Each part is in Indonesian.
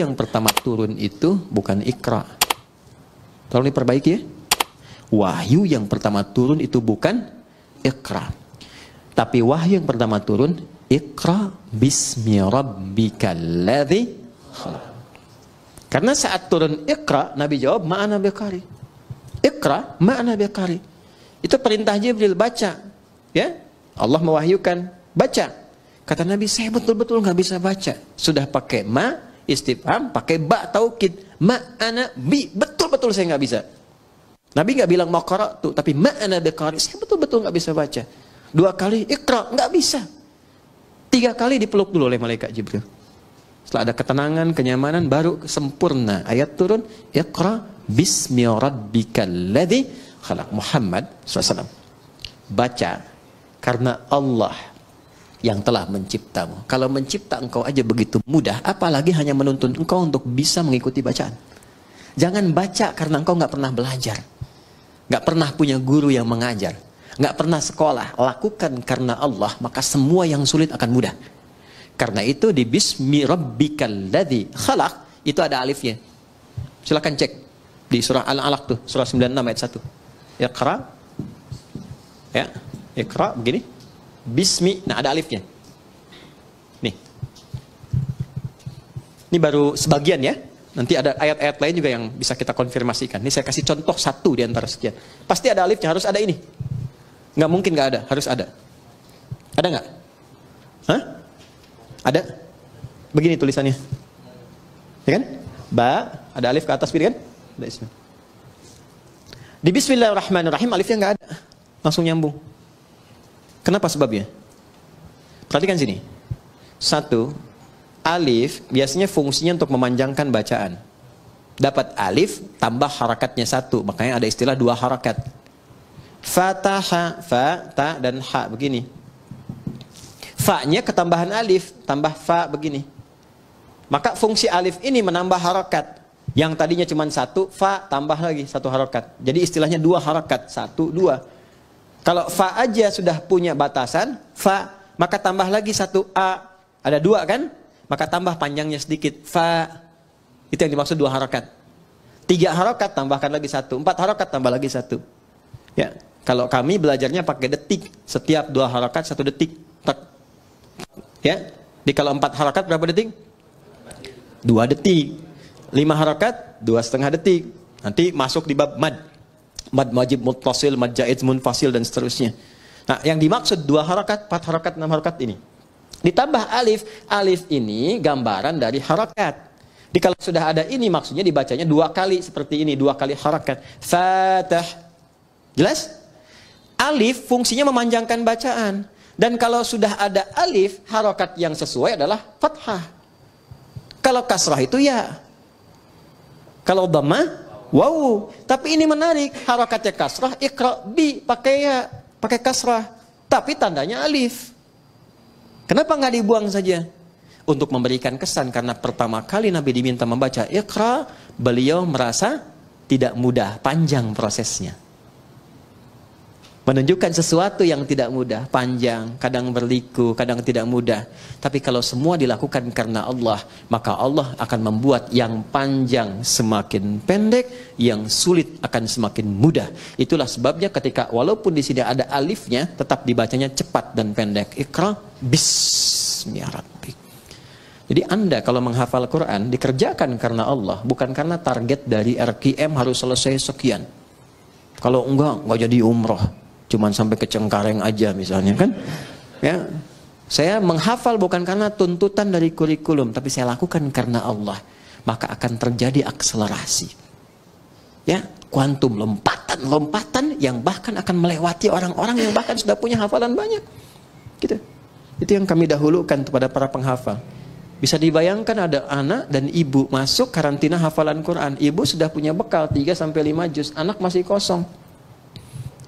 yang pertama turun itu bukan Iqra. Tolong diperbaiki ya. Wahyu yang pertama turun itu bukan Iqra. Tapi wahyu yang pertama turun, Iqra bismi rabbikal ladzi khalaq. Karena saat turun Iqra, Nabi jawab, ma'ana biqari. Iqra ma'ana biqari. Itu perintah Jibril, baca. Ya, Allah mewahyukan, baca. Kata Nabi, saya betul-betul nggak bisa baca. Sudah pakai ma, istifham, pakai ba taukid. Ma'ana bi, betul-betul saya nggak bisa. Nabi nggak bilang maqara'tu, tapi ma'ana biqari. Saya betul-betul nggak bisa baca. 2 kali Iqra, nggak bisa. 3 kali dipeluk dulu oleh malaikat Jibril. Setelah ada ketenangan, kenyamanan, baru sempurna. Ayat turun, Iqra bismi rabbikal ladzi khalaq. Muhammad SAW. Baca, karena Allah yang telah menciptamu. Kalau mencipta engkau aja begitu mudah, apalagi hanya menuntun engkau untuk bisa mengikuti bacaan. Jangan baca karena engkau nggak pernah belajar. Nggak pernah punya guru yang mengajar. Nggak pernah sekolah. Lakukan karena Allah, maka semua yang sulit akan mudah. Karena itu di bismi rabbikal ladzi khalaq itu ada alifnya. Silakan cek di surah Al-Alaq tuh, surah 96 ayat 1. Iqra. Ya, Iqra begini. Bismi, nah ada alifnya. Nih. Ini baru sebagian ya. Nanti ada ayat-ayat lain juga yang bisa kita konfirmasikan. Ini saya kasih contoh 1 di antara sekian. Pasti ada alifnya, harus ada ini. Nggak mungkin nggak ada, harus ada. Ada nggak? Hah? Ada? Begini tulisannya. Ya kan? Ba, ada alif ke atas kan? Ada ismi. Di Bismillahirrahmanirrahim alifnya nggak ada. Langsung nyambung. Kenapa sebabnya? Perhatikan sini. 1, alif biasanya fungsinya untuk memanjangkan bacaan. Dapat alif tambah harakatnya 1, makanya ada istilah 2 harakat. Fataha, fa, ta, dan ha begini. Fa-nya ketambahan alif, tambah fa begini. Maka fungsi alif ini menambah harakat. Yang tadinya cuma 1, fa tambah lagi 1 harakat. Jadi istilahnya 2 harakat, 1, 2. Kalau fa aja sudah punya batasan, fa, maka tambah lagi 1 a. Ada 2 kan? Maka tambah panjangnya sedikit, fa. Itu yang dimaksud 2 harakat. 3 harakat tambahkan lagi 1, 4 harakat tambah lagi 1. Ya, kalau kami belajarnya pakai detik, setiap 2 harakat 1 detik. Tak. Ya, di kalau 4 harakat berapa detik? 2 detik. 5 harakat 2,5 detik. Nanti masuk di bab mad. Mad wajib muttasil, mad jaiz munfasil dan seterusnya. Nah, yang dimaksud 2 harakat, 4 harakat, 6 harakat ini. Ditambah alif, alif ini gambaran dari harakat. Jadi kalau sudah ada ini maksudnya dibacanya 2 kali seperti ini, 2 kali harakat. Fatah. Jelas? Alif fungsinya memanjangkan bacaan. Dan kalau sudah ada alif, harokat yang sesuai adalah fathah. Kalau kasrah itu ya. Kalau dhammah, waw. Tapi ini menarik, harokatnya kasrah, iqra bi, pakai ya, pakai kasrah. Tapi tandanya alif. Kenapa nggak dibuang saja? Untuk memberikan kesan, karena pertama kali Nabi diminta membaca iqra, beliau merasa tidak mudah, panjang prosesnya. Menunjukkan sesuatu yang tidak mudah, panjang, kadang berliku, kadang tidak mudah. Tapi kalau semua dilakukan karena Allah, maka Allah akan membuat yang panjang semakin pendek, yang sulit akan semakin mudah. Itulah sebabnya ketika walaupun di sini ada alifnya, tetap dibacanya cepat dan pendek. Iqra bismi rabbik. Jadi Anda kalau menghafal Quran dikerjakan karena Allah, bukan karena target dari RQM harus selesai sekian. Kalau enggak jadi umroh. Cuman sampai ke Cengkareng aja misalnya kan. Ya. Saya menghafal bukan karena tuntutan dari kurikulum, tapi saya lakukan karena Allah. Maka akan terjadi akselerasi. Ya, kuantum, lompatan yang bahkan akan melewati orang-orang yang bahkan sudah punya hafalan banyak. Gitu. Itu yang kami dahulukan kepada para penghafal. Bisa dibayangkan ada anak dan ibu masuk karantina hafalan Quran. Ibu sudah punya bekal 3-5 juz, anak masih kosong.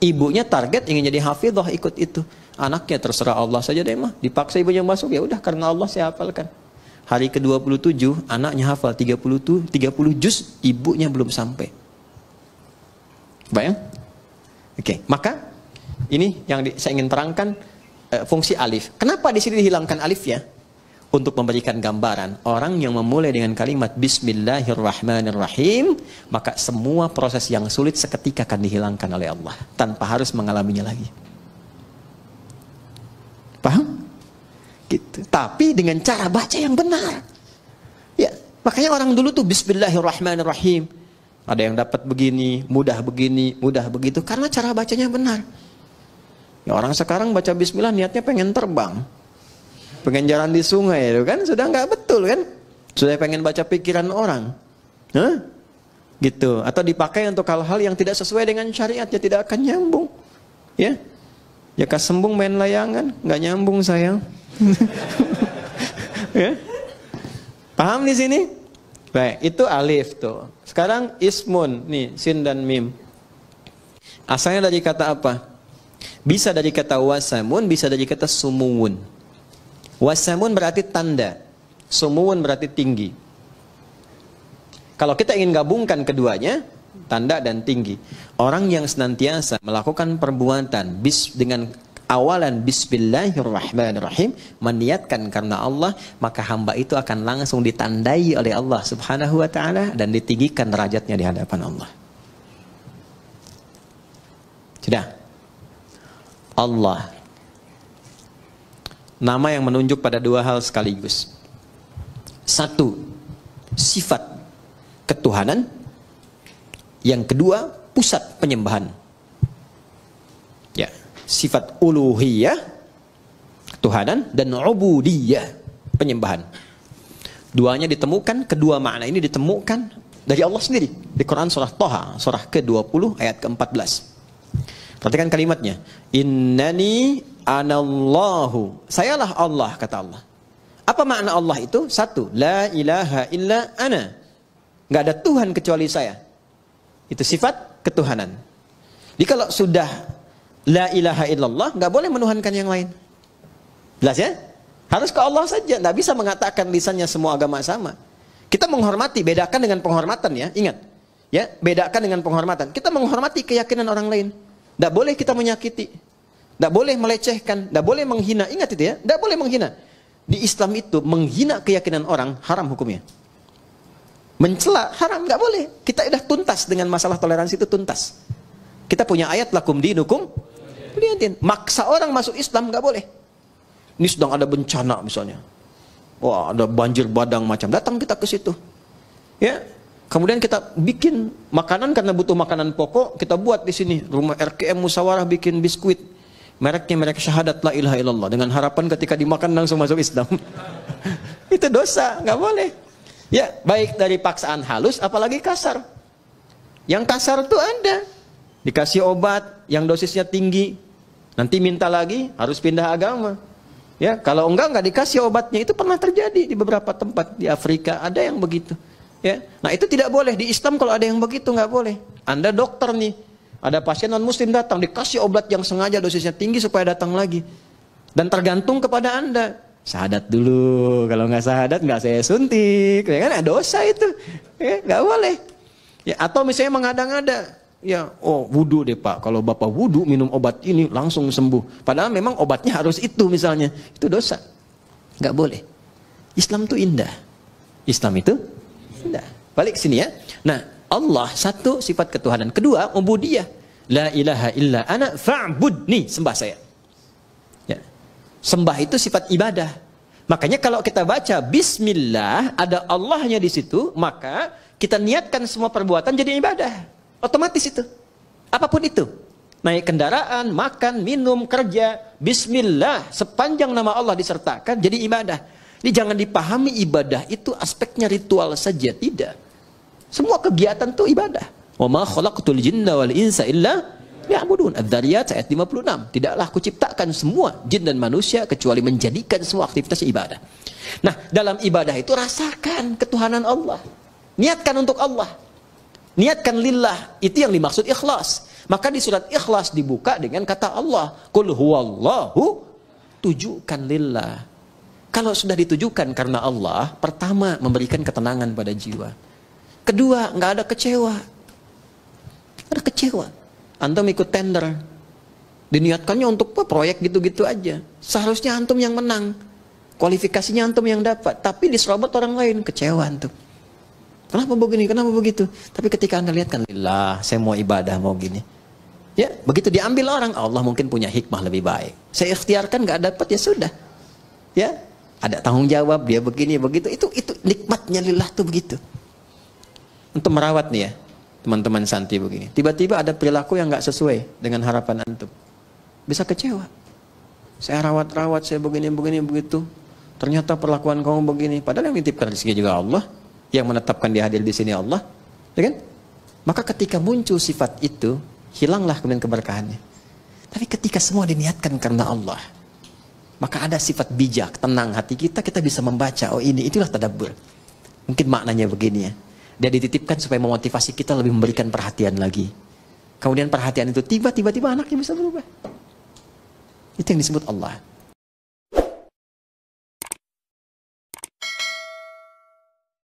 Ibunya target ingin jadi hafidhah, ikut itu. Anaknya terserah Allah saja deh mah. Dipaksa ibunya masuk, ya udah karena Allah saya hafalkan. Hari ke-27 anaknya hafal 30 juz, ibunya belum sampai. Bayang? Oke, maka ini yang saya ingin terangkan fungsi alif. Kenapa di sini dihilangkan alif ya? untuk memberikan gambaran, orang yang memulai dengan kalimat Bismillahirrahmanirrahim, maka semua proses yang sulit seketika akan dihilangkan oleh Allah tanpa harus mengalaminya lagi. Paham? Gitu. Tapi dengan cara baca yang benar. Ya, makanya orang dulu tuh Bismillahirrahmanirrahim. Ada yang dapat begini, mudah begitu karena cara bacanya benar. Ya, orang sekarang baca Bismillah niatnya pengen terbang, pengen jalan di sungai, itu kan sudah nggak betul kan? Sudah pengen baca pikiran orang, hah? Gitu. Atau dipakai untuk hal-hal yang tidak sesuai dengan syariat, ya tidak akan nyambung. Ya, ya kasembung main layangan, nggak nyambung sayang. Ya? Paham di sini? Baik, itu alif tuh. Sekarang ismun, nih sin dan mim. Asalnya dari kata apa? Bisa dari kata wasamun, bisa dari kata sumuwun. Wasamun berarti tanda, sumuwun berarti tinggi. Kalau kita ingin gabungkan keduanya, tanda dan tinggi. Orang yang senantiasa melakukan perbuatan dengan awalan Bismillahirrahmanirrahim, meniatkan karena Allah, maka hamba itu akan langsung ditandai oleh Allah Subhanahu wa ta'ala dan ditinggikan derajatnya di hadapan Allah. Sudah. Allah, nama yang menunjuk pada dua hal sekaligus. Satu, sifat ketuhanan. Yang kedua, pusat penyembahan. Ya, sifat uluhiyah, ketuhanan, dan ubudiyah, penyembahan. Duanya ditemukan, kedua makna ini ditemukan dari Allah sendiri di Quran surah Thaha, surah ke-20 ayat ke-14. Perhatikan kalimatnya. Innani anallahu. Sayalah Allah, kata Allah. Apa makna Allah itu? Satu, la ilaha illa ana. Nggak ada Tuhan kecuali saya. Itu sifat ketuhanan. Jadi kalau sudah la ilaha illallah, nggak boleh menuhankan yang lain. Jelas ya? Harus ke Allah saja. Nggak bisa mengatakan lisannya semua agama sama. Kita menghormati, bedakan dengan penghormatan ya. Ingat, ya, bedakan dengan penghormatan. Kita menghormati keyakinan orang lain. Nggak boleh kita menyakiti, nggak boleh melecehkan, nggak boleh menghina. Ingat itu ya, nggak boleh menghina. Di Islam itu menghina keyakinan orang haram hukumnya. Mencela haram, nggak boleh. Kita sudah tuntas dengan masalah toleransi itu, tuntas. Kita punya ayat lakum dinukum waliya. Maksa orang masuk Islam nggak boleh. Ini sedang ada bencana misalnya, wah ada banjir badang macam, datang kita ke situ, ya. Kemudian kita bikin makanan karena butuh makanan pokok, kita buat di sini rumah RKM Musyawarah bikin biskuit, mereknya merek syahadat la ilaha illallah, dengan harapan ketika dimakan langsung masuk Islam. Itu dosa, nggak boleh. Ya, baik dari paksaan halus, apalagi kasar. Yang kasar tuh ada, dikasih obat yang dosisnya tinggi, nanti minta lagi harus pindah agama. Ya, kalau enggak dikasih obatnya, itu pernah terjadi di beberapa tempat di Afrika, ada yang begitu. Ya, nah itu tidak boleh di Islam. Kalau ada yang begitu nggak boleh. Anda dokter nih, ada pasien non muslim datang, dikasih obat yang sengaja dosisnya tinggi supaya datang lagi, dan tergantung kepada Anda. Syahadat dulu, kalau nggak syahadat nggak saya suntik, ya kan? Dosa itu, ya, nggak boleh. Ya, atau misalnya mengada-ngada, ya, oh wudhu deh Pak, kalau Bapak wudhu minum obat ini langsung sembuh, padahal memang obatnya harus itu misalnya, itu dosa, nggak boleh. Islam itu indah, Islam itu indah. Balik sini ya. Nah, Allah satu, sifat ketuhanan. Kedua, ubudiyah. La ilaha illa ana fa'budni, sembah saya. Ya. Sembah itu sifat ibadah. Makanya kalau kita baca bismillah, ada Allahnya di situ, maka kita niatkan semua perbuatan jadi ibadah. Otomatis itu. Apapun itu. Naik kendaraan, makan, minum, kerja, bismillah, sepanjang nama Allah disertakan jadi ibadah. Ini jangan dipahami ibadah itu aspeknya ritual saja, tidak. Semua kegiatan itu ibadah. Wa ma khalaqtul jinna wal insa illa liya'budun. Adz-Dzariyat ayat 56. Tidaklah aku ciptakan semua jin dan manusia kecuali menjadikan semua aktivitas ibadah. Nah, dalam ibadah itu rasakan ketuhanan Allah. Niatkan untuk Allah. Niatkan lillah. Itu yang dimaksud ikhlas. Maka di surat Ikhlas dibuka dengan kata Allah, qul huwallahu, tujukan lillah. Kalau sudah ditujukan karena Allah, pertama memberikan ketenangan pada jiwa. Kedua, nggak ada kecewa. Ada kecewa. Antum ikut tender, diniatkannya untuk proyek gitu-gitu aja. Seharusnya antum yang menang. Kualifikasinya antum yang dapat, tapi diserobot orang lain, kecewa antum. Kenapa begini, kenapa begitu? Tapi ketika anda lihat kan, lillah, saya mau ibadah, mau gini. Ya, begitu diambil orang, Allah mungkin punya hikmah lebih baik. Saya ikhtiarkan, nggak dapat, ya sudah. Ya, ada tanggung jawab, dia begini, begitu. Itu nikmatnya lillah tuh begitu. Untuk merawat nih ya, teman-teman santri begini. Tiba-tiba ada perilaku yang nggak sesuai dengan harapan antum. Bisa kecewa. Saya rawat-rawat, saya begini, begitu. Ternyata perlakuan kamu begini. Padahal yang menitipkan rezeki juga Allah, yang menetapkan dia hadir di sini Allah, ya kan? Maka ketika muncul sifat itu, hilanglah kemudian keberkahannya. Tapi ketika semua diniatkan karena Allah, maka ada sifat bijak, tenang hati kita bisa membaca, oh ini, itulah tadabbur. Mungkin maknanya begini ya. Dia dititipkan supaya memotivasi kita lebih memberikan perhatian lagi. Kemudian perhatian itu tiba-tiba anaknya bisa berubah. Itu yang disebut Allah.